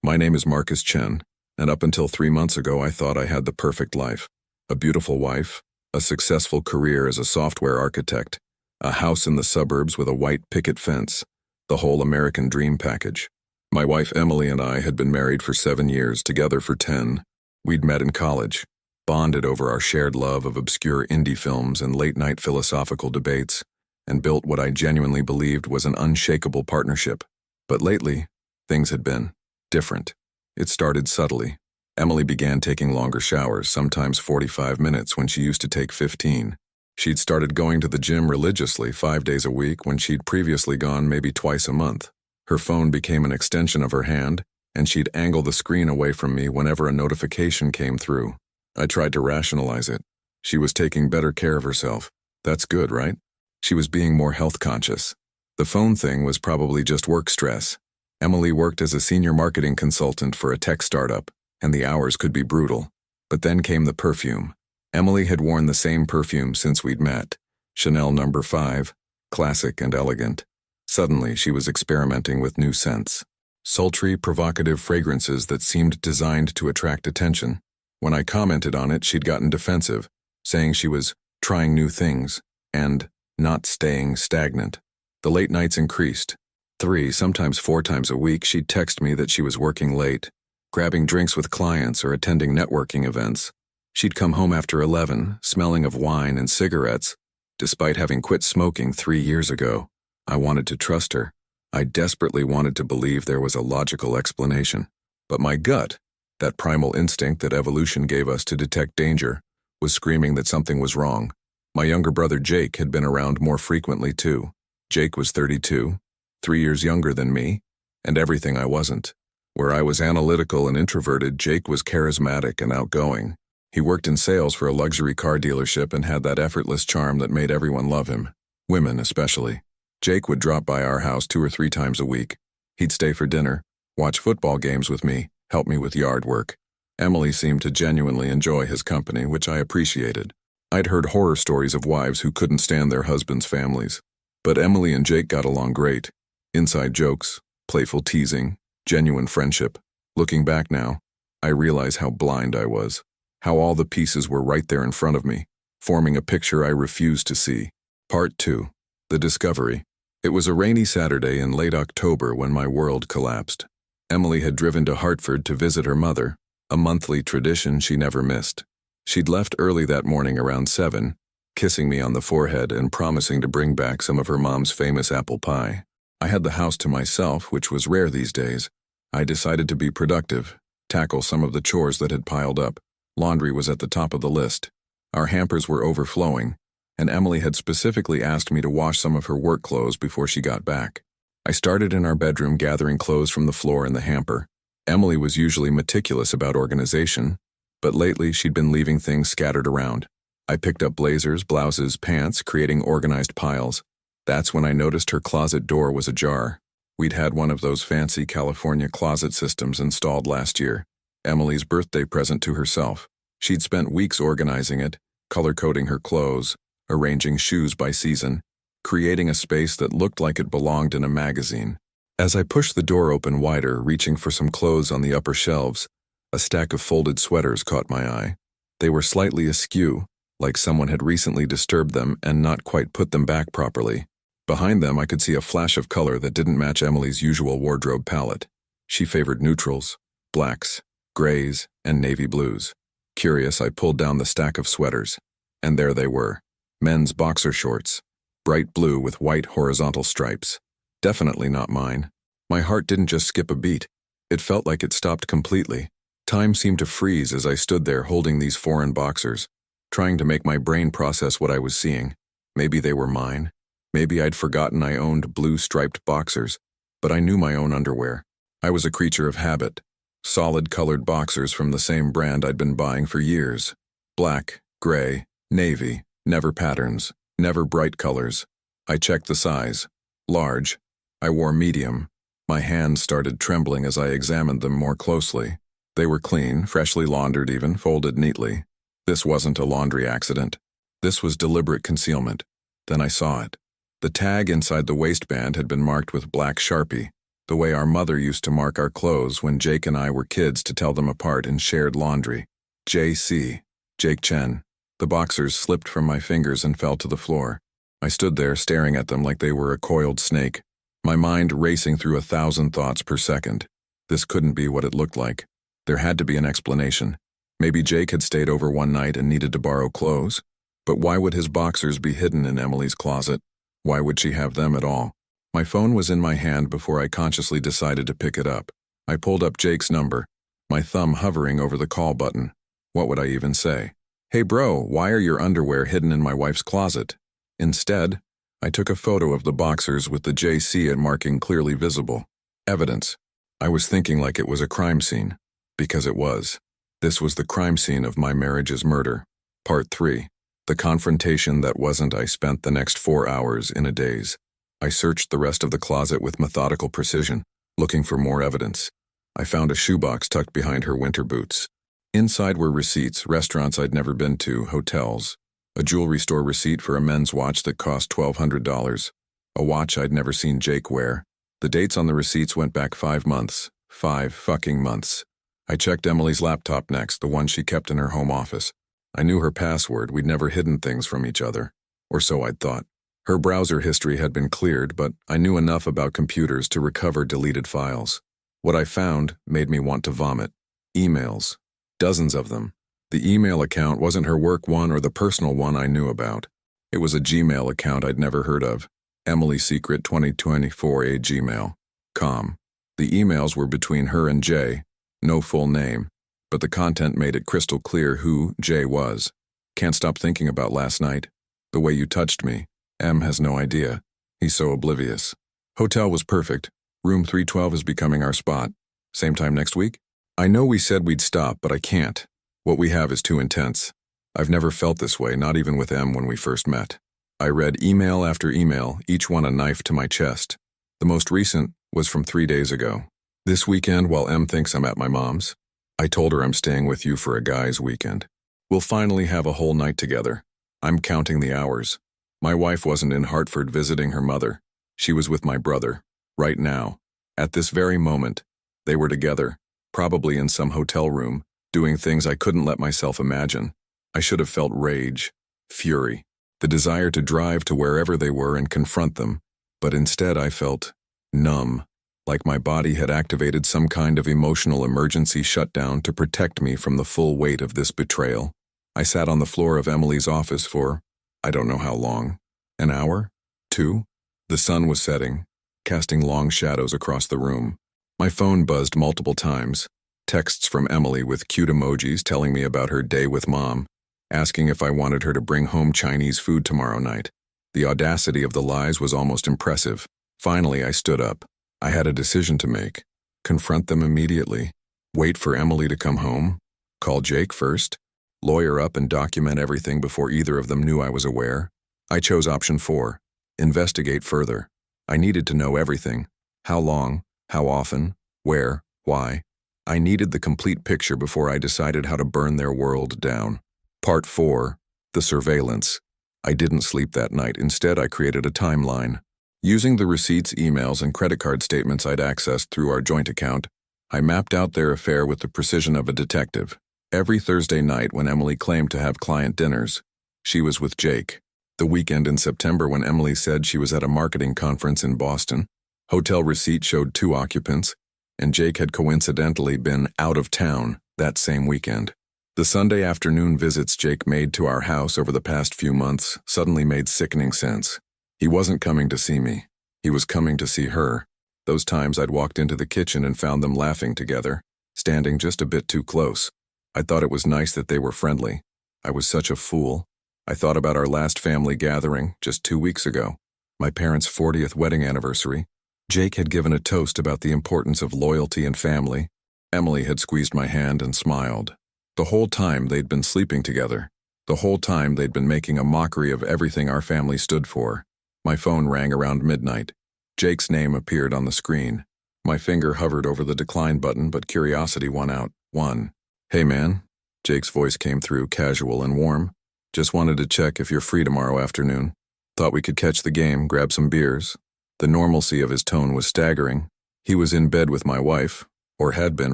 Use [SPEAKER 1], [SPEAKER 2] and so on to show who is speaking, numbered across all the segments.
[SPEAKER 1] My name is Marcus Chen, and up until 3 months ago I thought I had the perfect life. A beautiful wife, a successful career as a software architect, a house in the suburbs with a white picket fence, the whole American dream package. My wife Emily and I had been married for 7 years, together for 10. We'd met in college, bonded over our shared love of obscure indie films and late-night philosophical debates, and built what I genuinely believed was an unshakable partnership. But lately, things had been different. It started subtly. Emily began taking longer showers, sometimes 45 minutes when she used to take 15. She'd started going to the gym religiously 5 days a week when she'd previously gone maybe twice a month. Her phone became an extension of her hand, and she'd angle the screen away from me whenever a notification came through. I tried to rationalize it. She was taking better care of herself. That's good, right? She was being more health conscious. The phone thing was probably just work stress. Emily worked as a senior marketing consultant for a tech startup, and the hours could be brutal. But then came the perfume. Emily had worn the same perfume since we'd met, Chanel No. 5, classic and elegant. Suddenly, she was experimenting with new scents. Sultry, provocative fragrances that seemed designed to attract attention. When I commented on it, she'd gotten defensive, saying she was trying new things and not staying stagnant. The late nights increased. 3, sometimes 4 times a week, she'd text me that she was working late, grabbing drinks with clients or attending networking events. She'd come home after 11, smelling of wine and cigarettes, despite having quit smoking 3 years ago. I wanted to trust her. I desperately wanted to believe there was a logical explanation. But my gut, that primal instinct that evolution gave us to detect danger, was screaming that something was wrong. My younger brother Jake had been around more frequently too. Jake was 32, 3 years younger than me, and everything I wasn't. Where I was analytical and introverted, Jake was charismatic and outgoing. He worked in sales for a luxury car dealership and had that effortless charm that made everyone love him, women especially. Jake would drop by our house 2 or 3 times a week. He'd stay for dinner, watch football games with me, help me with yard work. Emily seemed to genuinely enjoy his company, which I appreciated. I'd heard horror stories of wives who couldn't stand their husbands' families. But Emily and Jake got along great. Inside jokes, playful teasing, genuine friendship. Looking back now, I realize how blind I was. How all the pieces were right there in front of me, forming a picture I refused to see. Part 2. The Discovery. It was a rainy Saturday in late October when my world collapsed. Emily had driven to Hartford to visit her mother, a monthly tradition she never missed. She'd left early that morning around 7, kissing me on the forehead and promising to bring back some of her mom's famous apple pie. I had the house to myself, which was rare these days. I decided to be productive, tackle some of the chores that had piled up. Laundry was at the top of the list. Our hampers were overflowing, and Emily had specifically asked me to wash some of her work clothes before she got back. I started in our bedroom gathering clothes from the floor in the hamper. Emily was usually meticulous about organization, but lately she'd been leaving things scattered around. I picked up blazers, blouses, pants, creating organized piles. That's when I noticed her closet door was ajar. We'd had one of those fancy California closet systems installed last year, Emily's birthday present to herself. She'd spent weeks organizing it, color-coding her clothes, arranging shoes by season, creating a space that looked like it belonged in a magazine. As I pushed the door open wider, reaching for some clothes on the upper shelves, a stack of folded sweaters caught my eye. They were slightly askew, like someone had recently disturbed them and not quite put them back properly. Behind them, I could see a flash of color that didn't match Emily's usual wardrobe palette. She favored neutrals, blacks, grays, and navy blues. Curious, I pulled down the stack of sweaters, and there they were. Men's boxer shorts, bright blue with white horizontal stripes. Definitely not mine. My heart didn't just skip a beat. It felt like it stopped completely. Time seemed to freeze as I stood there holding these foreign boxers, trying to make my brain process what I was seeing. Maybe they were mine. Maybe I'd forgotten I owned blue-striped boxers, but I knew my own underwear. I was a creature of habit. Solid-colored boxers from the same brand I'd been buying for years. Black, gray, navy, never patterns, never bright colors. I checked the size. Large. I wore medium. My hands started trembling as I examined them more closely. They were clean, freshly laundered even, folded neatly. This wasn't a laundry accident. This was deliberate concealment. Then I saw it. The tag inside the waistband had been marked with black Sharpie. The way our mother used to mark our clothes when Jake and I were kids to tell them apart in shared laundry. J.C. Jake Chen. The boxers slipped from my fingers and fell to the floor. I stood there staring at them like they were a coiled snake, my mind racing through 1,000 thoughts per second. This couldn't be what it looked like. There had to be an explanation. Maybe Jake had stayed over one night and needed to borrow clothes. But why would his boxers be hidden in Emily's closet? Why would she have them at all? My phone was in my hand before I consciously decided to pick it up. I pulled up Jake's number, my thumb hovering over the call button. What would I even say? "Hey bro, why are your underwear hidden in my wife's closet?" Instead, I took a photo of the boxers with the JC marking clearly visible. Evidence. I was thinking like it was a crime scene. Because it was. This was the crime scene of my marriage's murder. Part 3. The confrontation that wasn't. I spent the next 4 hours in a daze. I searched the rest of the closet with methodical precision, looking for more evidence. I found a shoebox tucked behind her winter boots. Inside were receipts, restaurants I'd never been to, hotels, a jewelry store receipt for a men's watch that cost $1,200, a watch I'd never seen Jake wear. The dates on the receipts went back 5 months. 5 fucking months. I checked Emily's laptop next, the one she kept in her home office. I knew her password. We'd never hidden things from each other. Or so I'd thought. Her browser history had been cleared, but I knew enough about computers to recover deleted files. What I found made me want to vomit. Emails. Dozens of them. The email account wasn't her work one or the personal one I knew about. It was a Gmail account I'd never heard of. EmilySecret2024@gmail.com. The emails were between her and Jay. No full name, but the content made it crystal clear who Jay was. Can't stop thinking about last night. The way you touched me. M has no idea. He's so oblivious. Hotel was perfect. Room 312 is becoming our spot. Same time next week? I know we said we'd stop, but I can't. What we have is too intense. I've never felt this way, not even with M when we first met. I read email after email, each one a knife to my chest. The most recent was from 3 days ago. This weekend, while M thinks I'm at my mom's, I told her I'm staying with you for a guy's weekend. We'll finally have a whole night together. I'm counting the hours. My wife wasn't in Hartford visiting her mother. She was with my brother. Right now. At this very moment. They were together, probably in some hotel room, doing things I couldn't let myself imagine. I should have felt rage, fury, the desire to drive to wherever they were and confront them, but instead I felt numb, like my body had activated some kind of emotional emergency shutdown to protect me from the full weight of this betrayal. I sat on the floor of Emily's office for, I don't know how long, an hour? 2? The sun was setting, casting long shadows across the room. My phone buzzed multiple times, texts from Emily with cute emojis telling me about her day with Mom, asking if I wanted her to bring home Chinese food tomorrow night. The audacity of the lies was almost impressive. Finally, I stood up. I had a decision to make. Confront them immediately. Wait for Emily to come home. Call Jake first. Lawyer up and document everything before either of them knew I was aware. I chose option 4. Investigate further. I needed to know everything. How long, how often, where, why. I needed the complete picture before I decided how to burn their world down. Part 4. The surveillance. I didn't sleep that night. Instead, I created a timeline. Using the receipts, emails, and credit card statements I'd accessed through our joint account, I mapped out their affair with the precision of a detective. Every Thursday night when Emily claimed to have client dinners, she was with Jake. The weekend in September when Emily said she was at a marketing conference in Boston, hotel receipt showed 2 occupants, and Jake had coincidentally been out of town that same weekend. The Sunday afternoon visits Jake made to our house over the past few months suddenly made sickening sense. He wasn't coming to see me. He was coming to see her. Those times I'd walked into the kitchen and found them laughing together, standing just a bit too close. I thought it was nice that they were friendly. I was such a fool. I thought about our last family gathering just 2 weeks ago, my parents' 40th wedding anniversary. Jake had given a toast about the importance of loyalty and family. Emily had squeezed my hand and smiled. The whole time they'd been sleeping together. The whole time they'd been making a mockery of everything our family stood for. My phone rang around midnight. Jake's name appeared on the screen. My finger hovered over the decline button, but curiosity won out. 1. Hey man. Jake's voice came through, casual and warm. Just wanted to check if you're free tomorrow afternoon. Thought we could catch the game, grab some beers. The normalcy of his tone was staggering. He was in bed with my wife, or had been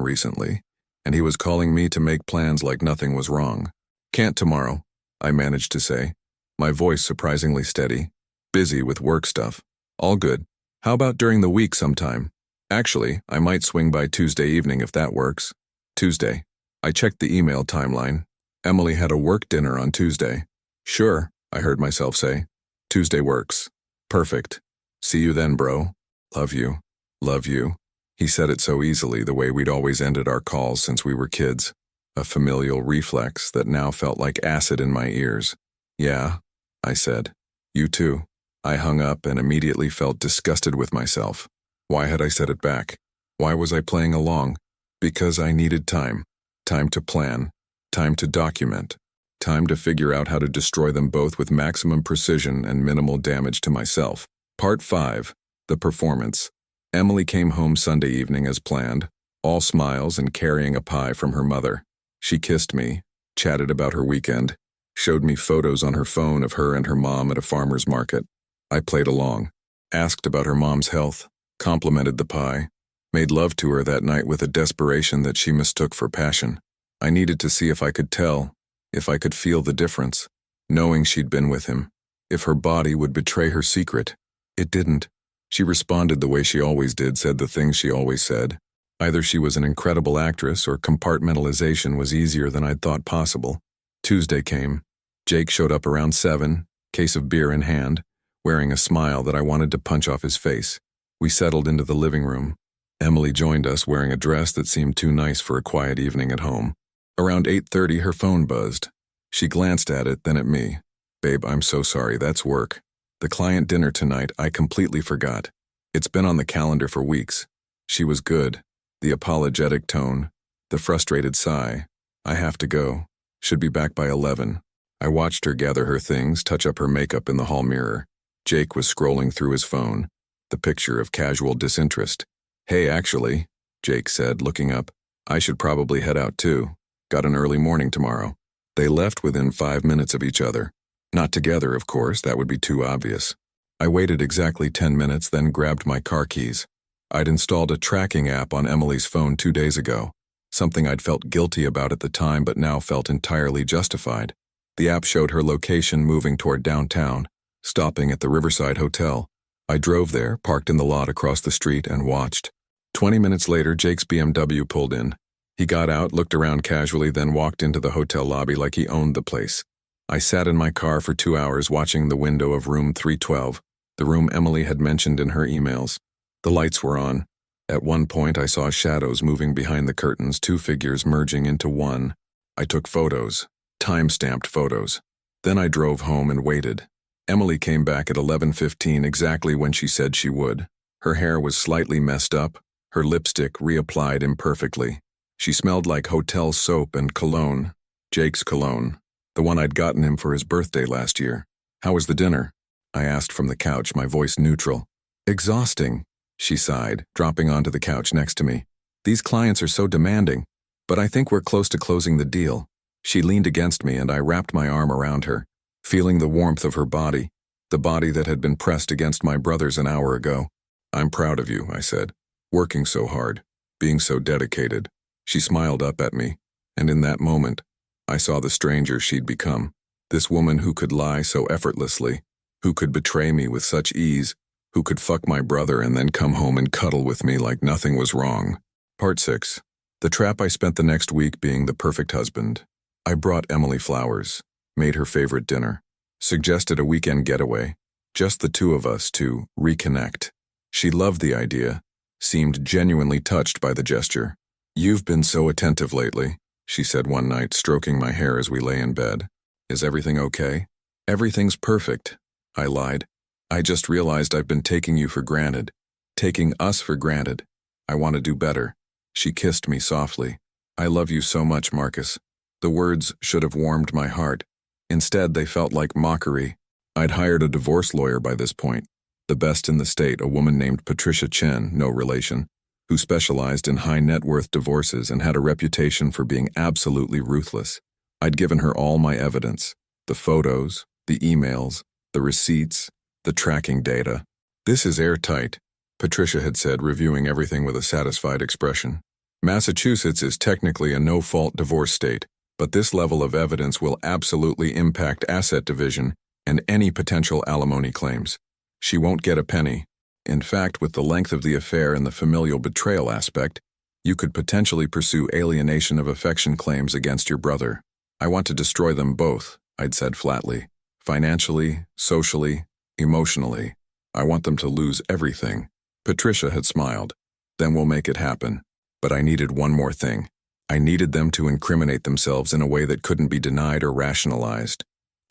[SPEAKER 1] recently, and he was calling me to make plans like nothing was wrong. Can't tomorrow, I managed to say, my voice surprisingly steady. Busy with work stuff. All good. How about during the week sometime? Actually, I might swing by Tuesday evening if that works. Tuesday. I checked the email timeline. Emily had a work dinner on Tuesday. Sure, I heard myself say. Tuesday works. Perfect. See you then, bro. Love you. Love you. He said it so easily, the way we'd always ended our calls since we were kids. A familial reflex that now felt like acid in my ears. Yeah, I said. You too. I hung up and immediately felt disgusted with myself. Why had I said it back? Why was I playing along? Because I needed time. Time to plan. Time to document. Time to figure out how to destroy them both with maximum precision and minimal damage to myself. Part 5. The Performance. Emily came home Sunday evening as planned, all smiles and carrying a pie from her mother. She kissed me, chatted about her weekend, showed me photos on her phone of her and her mom at a farmer's market. I played along, asked about her mom's health, complimented the pie, made love to her that night with a desperation that she mistook for passion. I needed to see if I could tell, if I could feel the difference, knowing she'd been with him, if her body would betray her secret. It didn't. She responded the way she always did, said the things she always said. Either she was an incredible actress or compartmentalization was easier than I'd thought possible. Tuesday came. Jake showed up around 7, case of beer in hand, wearing a smile that I wanted to punch off his face. We settled into the living room. Emily joined us wearing a dress that seemed too nice for a quiet evening at home. Around 8:30, her phone buzzed. She glanced at it, then at me. Babe, I'm so sorry, that's work. The client dinner tonight, I completely forgot. It's been on the calendar for weeks. She was good. The apologetic tone, the frustrated sigh. I have to go. Should be back by 11. I watched her gather her things, touch up her makeup in the hall mirror. Jake was scrolling through his phone, the picture of casual disinterest. Hey, actually, Jake said, looking up, I should probably head out too. Got an early morning tomorrow. They left within 5 minutes of each other. Not together, of course, that would be too obvious. I waited exactly 10 minutes, then grabbed my car keys. I'd installed a tracking app on Emily's phone 2 days ago, something I'd felt guilty about at the time but now felt entirely justified. The app showed her location moving toward downtown, stopping at the Riverside Hotel. I drove there, parked in the lot across the street, and watched. 20 minutes later, Jake's BMW pulled in. He got out, looked around casually, then walked into the hotel lobby like he owned the place. I sat in my car for 2 hours watching the window of room 312, the room Emily had mentioned in her emails. The lights were on. At one point, I saw shadows moving behind the curtains, 2 figures merging into one. I took photos, time-stamped photos. Then I drove home and waited. Emily came back at 11:15, exactly when she said she would. Her hair was slightly messed up, her lipstick reapplied imperfectly. She smelled like hotel soap and cologne, Jake's cologne, the one I'd gotten him for his birthday last year. How was the dinner? I asked from the couch, my voice neutral. Exhausting, she sighed, dropping onto the couch next to me. These clients are so demanding, but I think we're close to closing the deal. She leaned against me and I wrapped my arm around her, feeling the warmth of her body, the body that had been pressed against my brother's an hour ago. I'm proud of you, I said, working so hard, being so dedicated. She smiled up at me, and in that moment, I saw the stranger she'd become. This woman who could lie so effortlessly, who could betray me with such ease, who could fuck my brother and then come home and cuddle with me like nothing was wrong. Part 6. The trap I spent the next week being the perfect husband. I brought Emily flowers, made her favorite dinner, suggested a weekend getaway, just the two of us to reconnect. She loved the idea, seemed genuinely touched by the gesture. You've been so attentive lately, she said one night, stroking my hair as we lay in bed. Is everything okay? Everything's perfect, I lied. I just realized I've been taking you for granted, taking us for granted. I want to do better. She kissed me softly. I love you so much, Marcus. The words should have warmed my heart. Instead, they felt like mockery. I'd hired a divorce lawyer by this point, the best in the state, a woman named Patricia Chen, no relation, who specialized in high-net-worth divorces and had a reputation for being absolutely ruthless. I'd given her all my evidence, the photos, the emails, the receipts, the tracking data. This is airtight. Patricia had said, reviewing everything with a satisfied expression. Massachusetts is technically a no-fault divorce state, but this level of evidence will absolutely impact asset division and any potential alimony claims. She won't get a penny. In fact, with the length of the affair and the familial betrayal aspect, you could potentially pursue alienation of affection claims against your brother. I want to destroy them both, I'd said flatly. Financially, socially, emotionally. I want them to lose everything. Patricia had smiled. Then we'll make it happen. But I needed one more thing. I needed them to incriminate themselves in a way that couldn't be denied or rationalized.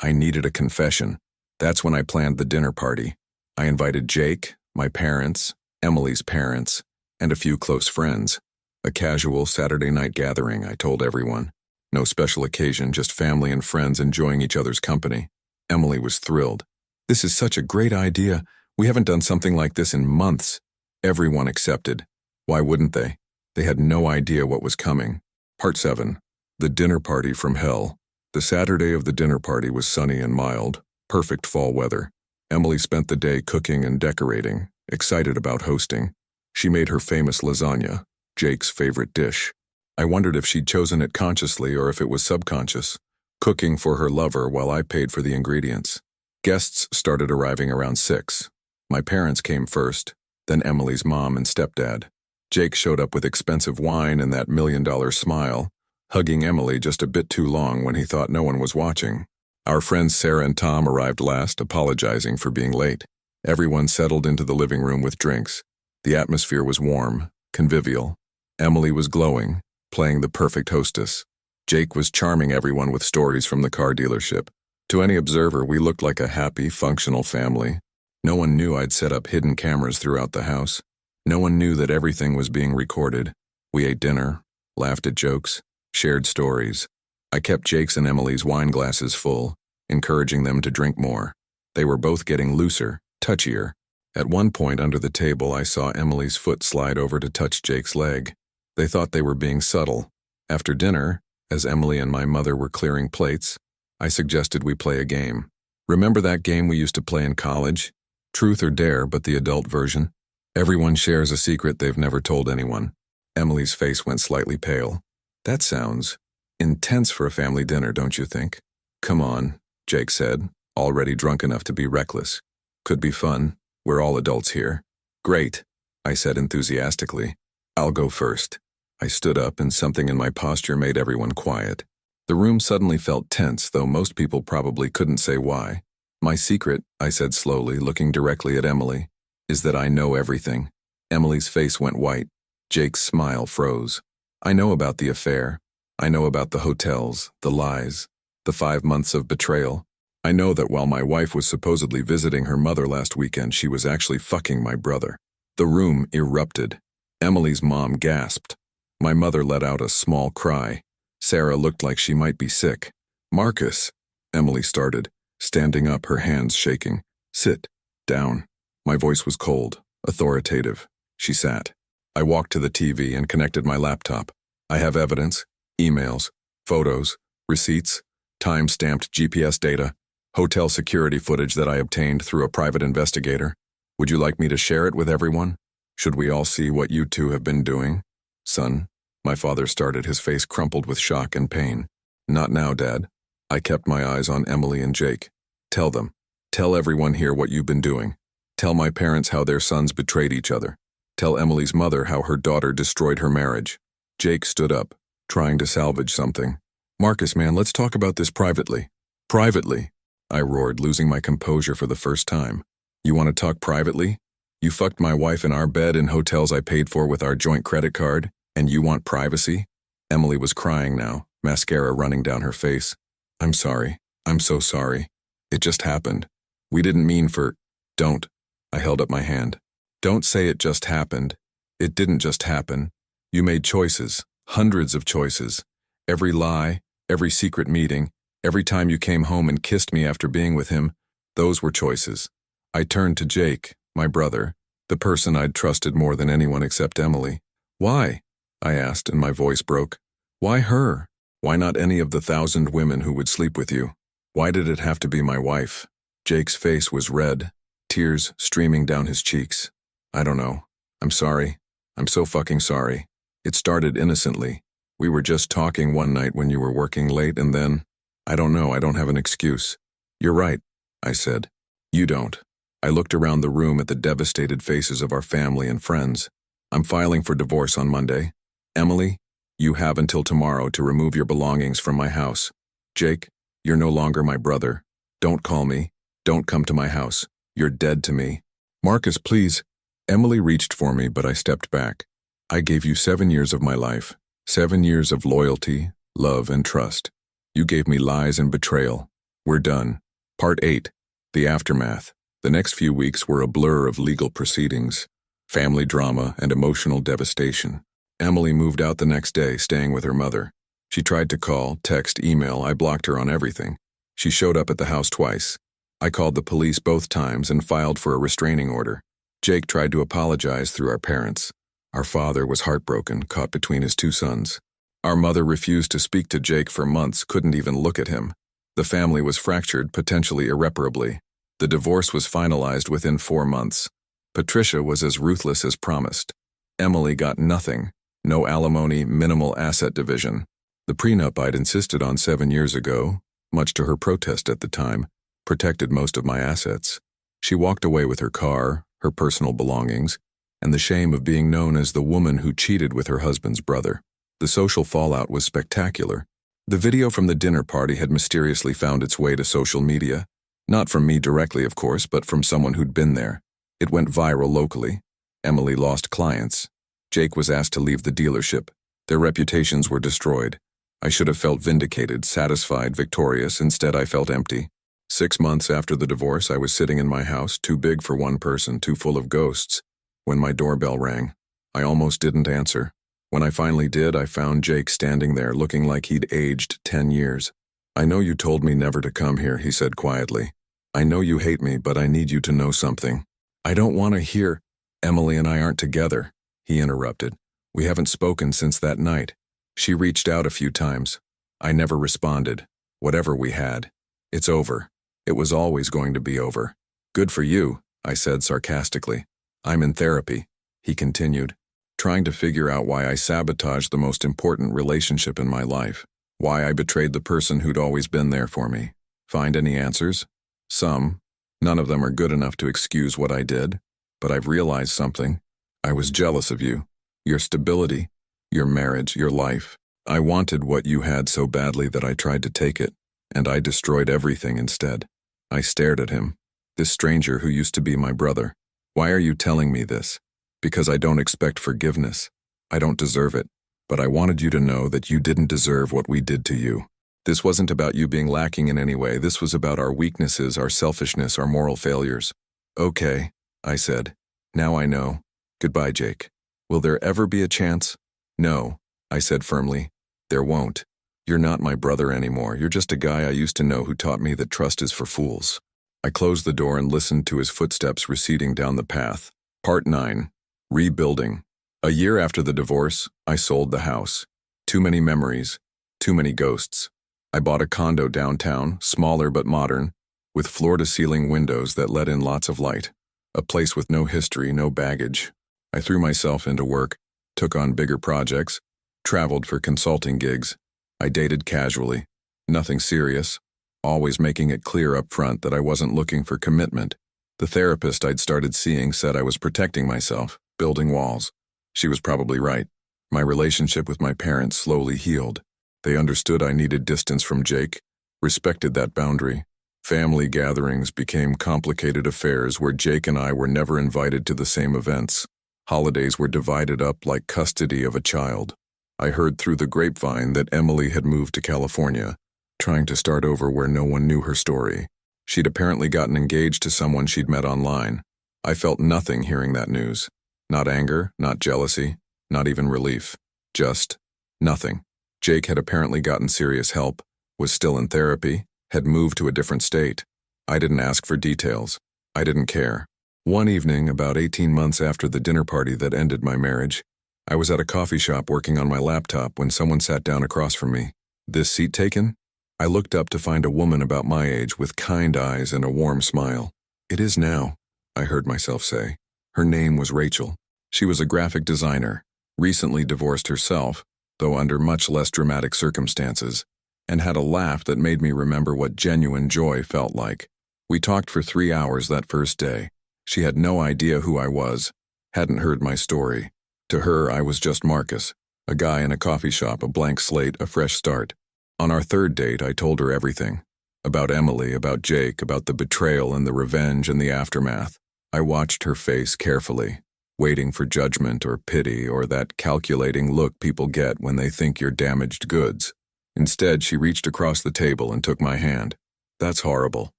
[SPEAKER 1] I needed a confession. That's when I planned the dinner party. I invited Jake, my parents, Emily's parents, and a few close friends. A casual Saturday night gathering, I told everyone. No special occasion, just family and friends enjoying each other's company. Emily was thrilled. This is such a great idea. We haven't done something like this in months. Everyone accepted. Why wouldn't they? They had no idea what was coming. Part 7. The Dinner Party from Hell. The Saturday of the dinner party was sunny and mild, perfect fall weather. Emily spent the day cooking and decorating, excited about hosting. She made her famous lasagna, Jake's favorite dish. I wondered if she'd chosen it consciously or if it was subconscious, cooking for her lover while I paid for the ingredients. Guests started arriving around 6. My parents came first, then Emily's mom and stepdad. Jake showed up with expensive wine and that $1,000,000 smile, hugging Emily just a bit too long when he thought no one was watching. Our friends Sarah and Tom arrived last, apologizing for being late. Everyone settled into the living room with drinks. The atmosphere was warm, convivial. Emily was glowing, playing the perfect hostess. Jake was charming everyone with stories from the car dealership. To any observer, we looked like a happy, functional family. No one knew I'd set up hidden cameras throughout the house. No one knew that everything was being recorded. We ate dinner, laughed at jokes, shared stories. I kept Jake's and Emily's wine glasses full, encouraging them to drink more. They were both getting looser, touchier. At one point under the table, I saw Emily's foot slide over to touch Jake's leg. They thought they were being subtle. After dinner, as Emily and my mother were clearing plates, I suggested we play a game. Remember that game we used to play in college? Truth or Dare, but the adult version? Everyone shares a secret they've never told anyone. Emily's face went slightly pale. That sounds intense for a family dinner, don't you think? Come on, Jake said, already drunk enough to be reckless. Could be fun. We're all adults here. Great, I said enthusiastically. I'll go first. I stood up and something in my posture made everyone quiet. The room suddenly felt tense, though most people probably couldn't say why. My secret, I said slowly, looking directly at Emily, is that I know everything. Emily's face went white. Jake's smile froze. I know about the affair. I know about the hotels, the lies, the 5 months of betrayal. I know that while my wife was supposedly visiting her mother last weekend, she was actually fucking my brother. The room erupted. Emily's mom gasped. My mother let out a small cry. Sarah looked like she might be sick. Marcus, Emily started, standing up, her hands shaking. Sit down. My voice was cold, authoritative. She sat. I walked to the TV and connected my laptop. I have evidence, emails, photos, receipts, time-stamped GPS data, hotel security footage that I obtained through a private investigator. Would you like me to share it with everyone? Should we all see what you two have been doing? Son, my father started, his face crumpled with shock and pain. Not now, Dad. I kept my eyes on Emily and Jake. Tell them. Tell everyone here what you've been doing. Tell my parents how their sons betrayed each other. Tell Emily's mother how her daughter destroyed her marriage. Jake stood up, trying to salvage something. Marcus, man, let's talk about this privately. Privately, I roared, losing my composure for the first time. You want to talk privately? You fucked my wife in our bed in hotels I paid for with our joint credit card, and you want privacy? Emily was crying now, mascara running down her face. I'm sorry. I'm so sorry. It just happened. We didn't mean for... Don't. I held up my hand. Don't say it just happened. It didn't just happen. You made choices, hundreds of choices. Every lie, every secret meeting, every time you came home and kissed me after being with him, those were choices. I turned to Jake, my brother, the person I'd trusted more than anyone except Emily. Why? I asked, and my voice broke. Why her? Why not any of the 1,000 women who would sleep with you? Why did it have to be my wife? Jake's face was red, tears streaming down his cheeks. I don't know. I'm sorry. I'm so fucking sorry. It started innocently. We were just talking one night when you were working late and then, I don't know, I don't have an excuse. You're right, I said. You don't. I looked around the room at the devastated faces of our family and friends. I'm filing for divorce on Monday. Emily, you have until tomorrow to remove your belongings from my house. Jake, you're no longer my brother. Don't call me. Don't come to my house. You're dead to me. Marcus, please. Emily reached for me, but I stepped back. I gave you 7 years of my life. 7 years of loyalty, love, and trust. You gave me lies and betrayal. We're done. Part 8. The aftermath. The next few weeks were a blur of legal proceedings, family drama, and emotional devastation. Emily moved out the next day, staying with her mother. She tried to call, text, email. I blocked her on everything. She showed up at the house twice. I called the police both times and filed for a restraining order. Jake tried to apologize through our parents. Our father was heartbroken, caught between his 2 sons. Our mother refused to speak to Jake for months, couldn't even look at him. The family was fractured, potentially irreparably. The divorce was finalized within 4 months. Patricia was as ruthless as promised. Emily got nothing. No alimony, minimal asset division. The prenup I'd insisted on 7 years ago, much to her protest at the time, protected most of my assets. She walked away with her car, her personal belongings, and the shame of being known as the woman who cheated with her husband's brother. The social fallout was spectacular. The video from the dinner party had mysteriously found its way to social media. Not from me directly, of course, but from someone who'd been there. It went viral locally. Emily lost clients. Jake was asked to leave the dealership. Their reputations were destroyed. I should have felt vindicated, satisfied, victorious. Instead, I felt empty. 6 months after the divorce, I was sitting in my house, too big for one person, too full of ghosts, when my doorbell rang. I almost didn't answer. When I finally did, I found Jake standing there, looking like he'd aged 10 years. I know you told me never to come here, he said quietly. I know you hate me, but I need you to know something. I don't want to hear. Emily and I aren't together, he interrupted. We haven't spoken since that night. She reached out a few times. I never responded. Whatever we had. It's over. It was always going to be over. Good for you, I said sarcastically. I'm in therapy, he continued, trying to figure out why I sabotaged the most important relationship in my life, why I betrayed the person who'd always been there for me. Find any answers? Some. None of them are good enough to excuse what I did, but I've realized something. I was jealous of you, your stability, your marriage, your life. I wanted what you had so badly that I tried to take it, and I destroyed everything instead. I stared at him, this stranger who used to be my brother. Why are you telling me this? Because I don't expect forgiveness. I don't deserve it, but I wanted you to know that you didn't deserve what we did to you. This wasn't about you being lacking in any way. This was about our weaknesses, our selfishness, our moral failures. Okay, I said. Now I know. Goodbye, Jake. Will there ever be a chance? No, I said firmly. There won't. You're not my brother anymore. You're just a guy I used to know who taught me that trust is for fools. I closed the door and listened to his footsteps receding down the path. Part 9. Rebuilding. A year after the divorce, I sold the house. Too many memories. Too many ghosts. I bought a condo downtown, smaller but modern, with floor-to-ceiling windows that let in lots of light. A place with no history, no baggage. I threw myself into work, took on bigger projects, traveled for consulting gigs. I dated casually. Nothing serious. Always making it clear up front that I wasn't looking for commitment. The therapist I'd started seeing said I was protecting myself, building walls. She was probably right. My relationship with my parents slowly healed. They understood I needed distance from Jake, respected that boundary. Family gatherings became complicated affairs where Jake and I were never invited to the same events. Holidays were divided up like custody of a child. I heard through the grapevine that Emily had moved to California, trying to start over where no one knew her story. She'd apparently gotten engaged to someone she'd met online. I felt nothing hearing that news. Not anger, not jealousy, not even relief. Just nothing. Jake had apparently gotten serious help, was still in therapy, had moved to a different state. I didn't ask for details. I didn't care. One evening, about 18 months after the dinner party that ended my marriage, I was at a coffee shop working on my laptop when someone sat down across from me. This seat taken? I looked up to find a woman about my age with kind eyes and a warm smile. It is now, I heard myself say. Her name was Rachel. She was a graphic designer, recently divorced herself, though under much less dramatic circumstances, and had a laugh that made me remember what genuine joy felt like. We talked for 3 hours that first day. She had no idea who I was, hadn't heard my story. To her, I was just Marcus, a guy in a coffee shop, a blank slate, a fresh start. On our third date, I told her everything. About Emily, about Jake, about the betrayal and the revenge and the aftermath. I watched her face carefully, waiting for judgment or pity or that calculating look people get when they think you're damaged goods. Instead, she reached across the table and took my hand. "That's horrible,"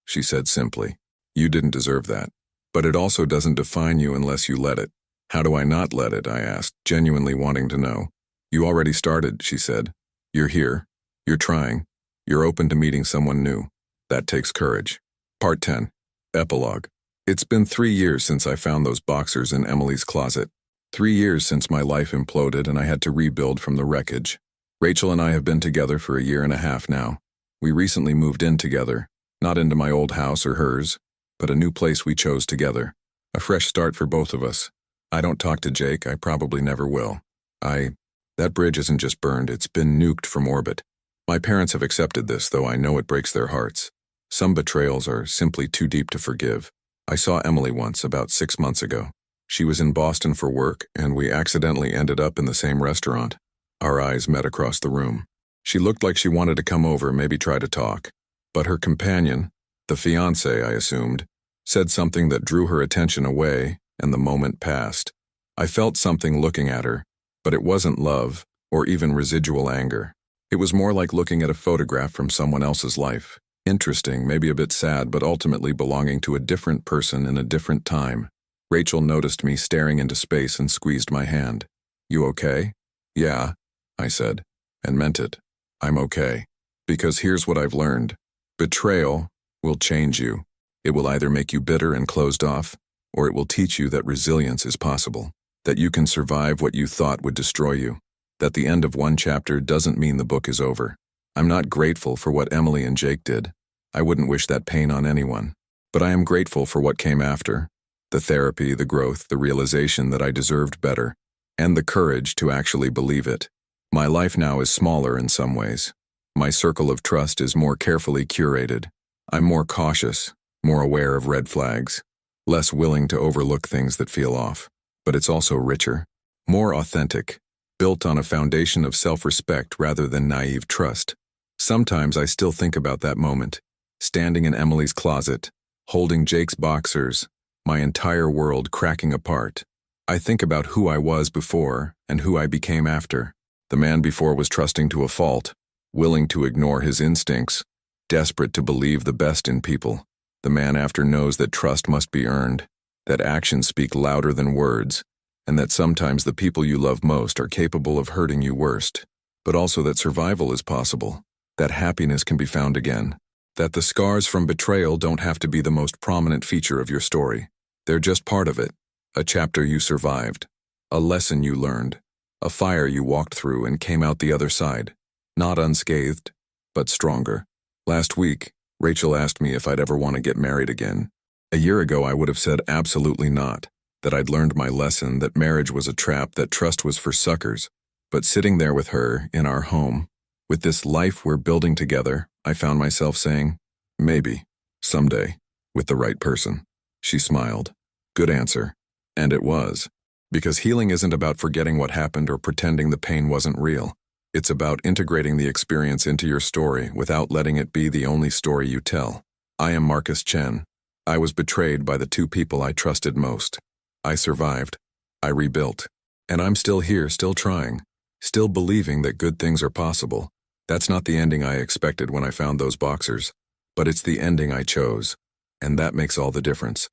[SPEAKER 1] she said simply. "You didn't deserve that. But it also doesn't define you unless you let it." "How do I not let it?" I asked, genuinely wanting to know. "You already started," she said. "You're here. You're trying. You're open to meeting someone new. That takes courage." Part 10. Epilogue. It's been 3 years since I found those boxers in Emily's closet. 3 years since my life imploded and I had to rebuild from the wreckage. Rachel and I have been together for a year and a half now. We recently moved in together, not into my old house or hers, but a new place we chose together. A fresh start for both of us. I don't talk to Jake, I probably never will. That bridge isn't just burned, it's been nuked from orbit. My parents have accepted this, though I know it breaks their hearts. Some betrayals are simply too deep to forgive. I saw Emily once, about 6 months ago. She was in Boston for work, and we accidentally ended up in the same restaurant. Our eyes met across the room. She looked like she wanted to come over, maybe try to talk. But her companion, the fiancé I assumed, said something that drew her attention away, and the moment passed. I felt something looking at her, but it wasn't love, or even residual anger. It was more like looking at a photograph from someone else's life. Interesting, maybe a bit sad, but ultimately belonging to a different person in a different time. Rachel noticed me staring into space and squeezed my hand. "You okay?" "Yeah," I said, and meant it. "I'm okay. Because here's what I've learned. Betrayal will change you. It will either make you bitter and closed off, or it will teach you that resilience is possible, that you can survive what you thought would destroy you, that the end of one chapter doesn't mean the book is over. I'm not grateful for what Emily and Jake did. I wouldn't wish that pain on anyone. But I am grateful for what came after. The therapy, the growth, the realization that I deserved better, and the courage to actually believe it. My life now is smaller in some ways. My circle of trust is more carefully curated. I'm more cautious, more aware of red flags, less willing to overlook things that feel off. But it's also richer, more authentic, built on a foundation of self-respect rather than naive trust. Sometimes I still think about that moment, standing in Emily's closet, holding Jake's boxers, my entire world cracking apart. I think about who I was before and who I became after. The man before was trusting to a fault, willing to ignore his instincts, desperate to believe the best in people. The man after knows that trust must be earned, that actions speak louder than words, and that sometimes the people you love most are capable of hurting you worst, but also that survival is possible, that happiness can be found again, that the scars from betrayal don't have to be the most prominent feature of your story. They're just part of it, a chapter you survived, a lesson you learned, a fire you walked through and came out the other side, not unscathed, but stronger. Last week, Rachel asked me if I'd ever want to get married again. A year ago, I would have said absolutely not, that I'd learned my lesson, that marriage was a trap, that trust was for suckers. But sitting there with her, in our home, with this life we're building together, I found myself saying, maybe, someday, with the right person. She smiled. Good answer. And it was. Because healing isn't about forgetting what happened or pretending the pain wasn't real. It's about integrating the experience into your story without letting it be the only story you tell. I am Marcus Chen. I was betrayed by the two people I trusted most. I survived. I rebuilt. And I'm still here, still trying, still believing that good things are possible. That's not the ending I expected when I found those boxers, but it's the ending I chose. And that makes all the difference.